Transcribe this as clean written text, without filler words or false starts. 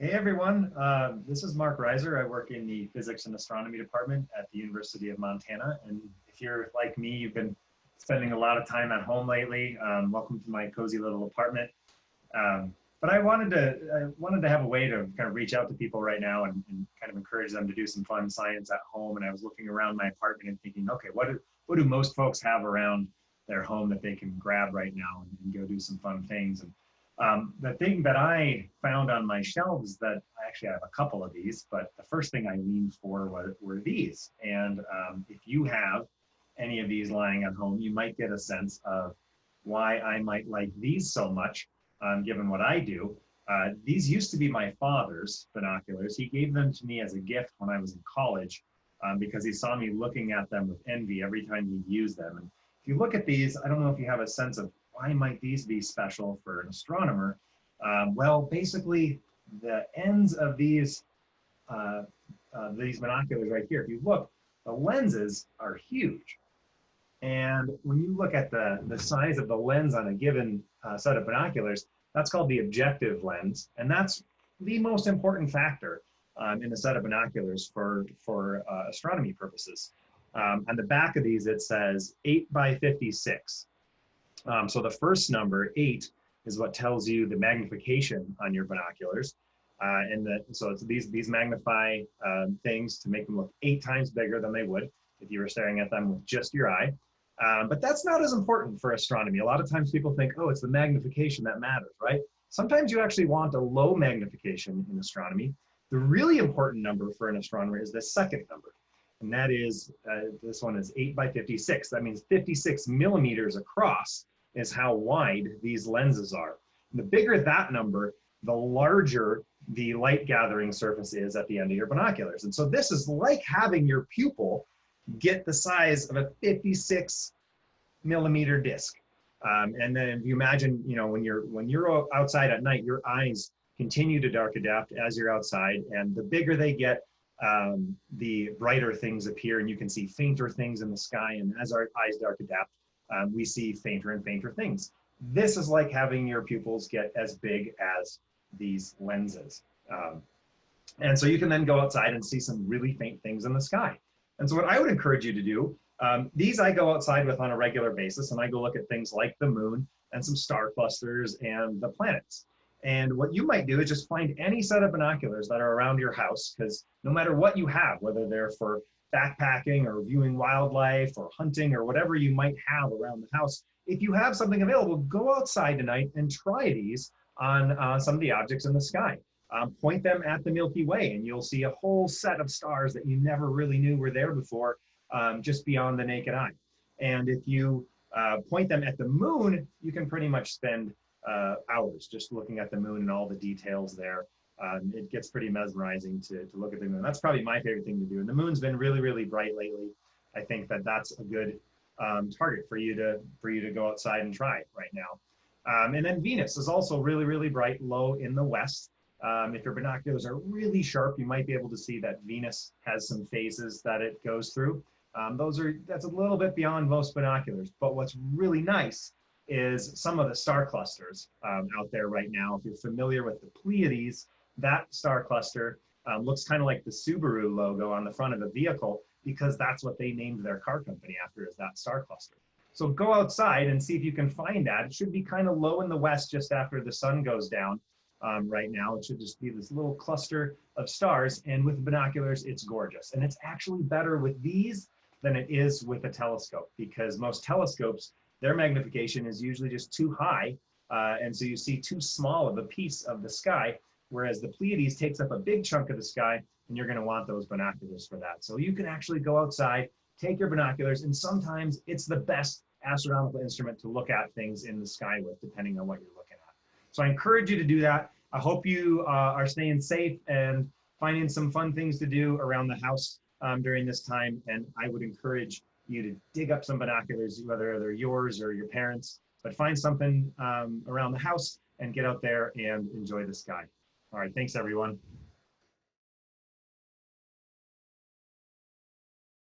Hey everyone, this is Mark Reiser. I work in the Physics and Astronomy department at the University of Montana. And if you're like me, you've been spending a lot of time at home lately. Welcome to my cozy little apartment. But I wanted to have a way to kind of reach out to people right now and kind of encourage them to do some fun science at home. And I was looking around my apartment and thinking, okay, what do most folks have around their home that they can grab right now and go do some fun things? And the thing that I found on my shelves that I actually have a couple of these, but the first thing I leaned for were these. And if you have any of these lying at home, you might get a sense of why I might like these so much, given what I do. These used to be my father's binoculars. He gave them to me as a gift when I was in college because he saw me looking at them with envy every time he'd use them. And if you look at these, I don't know if you have a sense of why might these be special for an astronomer? Well, basically, the ends of these binoculars right here, if you look, the lenses are huge. And when you look at the size of the lens on a given set of binoculars, that's called the objective lens. And that's the most important factor in a set of binoculars for astronomy purposes. On the back of these, it says 8 by 56. So the first number, 8, is what tells you the magnification on your binoculars. So it's these magnify things to make them look 8 times bigger than they would if you were staring at them with just your eye. But that's not as important for astronomy. A lot of times people think, oh, it's the magnification that matters, right? Sometimes you actually want a low magnification in astronomy. The really important number for an astronomer is the second number. And that is, this one is 8 by 56. That means 56 millimeters across is how wide these lenses are. And the bigger that number, the larger the light gathering surface is at the end of your binoculars. And so this is like having your pupil get the size of a 56 millimeter disc. And then if you imagine, when you're outside at night, your eyes continue to dark adapt as you're outside, and the bigger they get, the brighter things appear, and you can see fainter things in the sky. And as our eyes dark adapt, we see fainter and fainter things. This is like having your pupils get as big as these lenses. And so you can then go outside and see some really faint things in the sky. And so what I would encourage you to do, these I go outside with on a regular basis, and I go look at things like the moon and some star clusters and the planets. And what you might do is just find any set of binoculars that are around your house, because no matter what you have, whether they're for backpacking or viewing wildlife or hunting or whatever you might have around the house, if you have something available, go outside tonight and try these on some of the objects in the sky. Point them at the Milky Way, and you'll see a whole set of stars that you never really knew were there before, just beyond the naked eye. And if you point them at the moon, you can pretty much spend hours just looking at the moon and all the details there. It gets pretty mesmerizing to look at the moon. That's probably my favorite thing to do. And the moon's been really, really bright lately. I think that that's a good target for you to go outside and try right now. And then Venus is also really, really bright, low in the west. If your binoculars are really sharp, you might be able to see that Venus has some phases that it goes through. That's a little bit beyond most binoculars, but what's really nice is some of the star clusters out there right now. If you're familiar with the Pleiades, that star cluster looks kind of like the Subaru logo on the front of a vehicle, because that's what they named their car company after, is that star cluster. So go outside and see if you can find that. It should be kind of low in the west just after the sun goes down. Right now, it should just be this little cluster of stars, and with binoculars, it's gorgeous. And it's actually better with these than it is with a telescope, because most telescopes, their magnification is usually just too high, and so you see too small of a piece of the sky, whereas the Pleiades takes up a big chunk of the sky, and you're going to want those binoculars for that. So you can actually go outside, take your binoculars, and sometimes it's the best astronomical instrument to look at things in the sky with, depending on what you're looking at. So I encourage you to do that. I hope you are staying safe and finding some fun things to do around the house during this time. And I would encourage you to dig up some binoculars, whether they're yours or your parents', but find something around the house and get out there and enjoy the sky. All right, thanks everyone.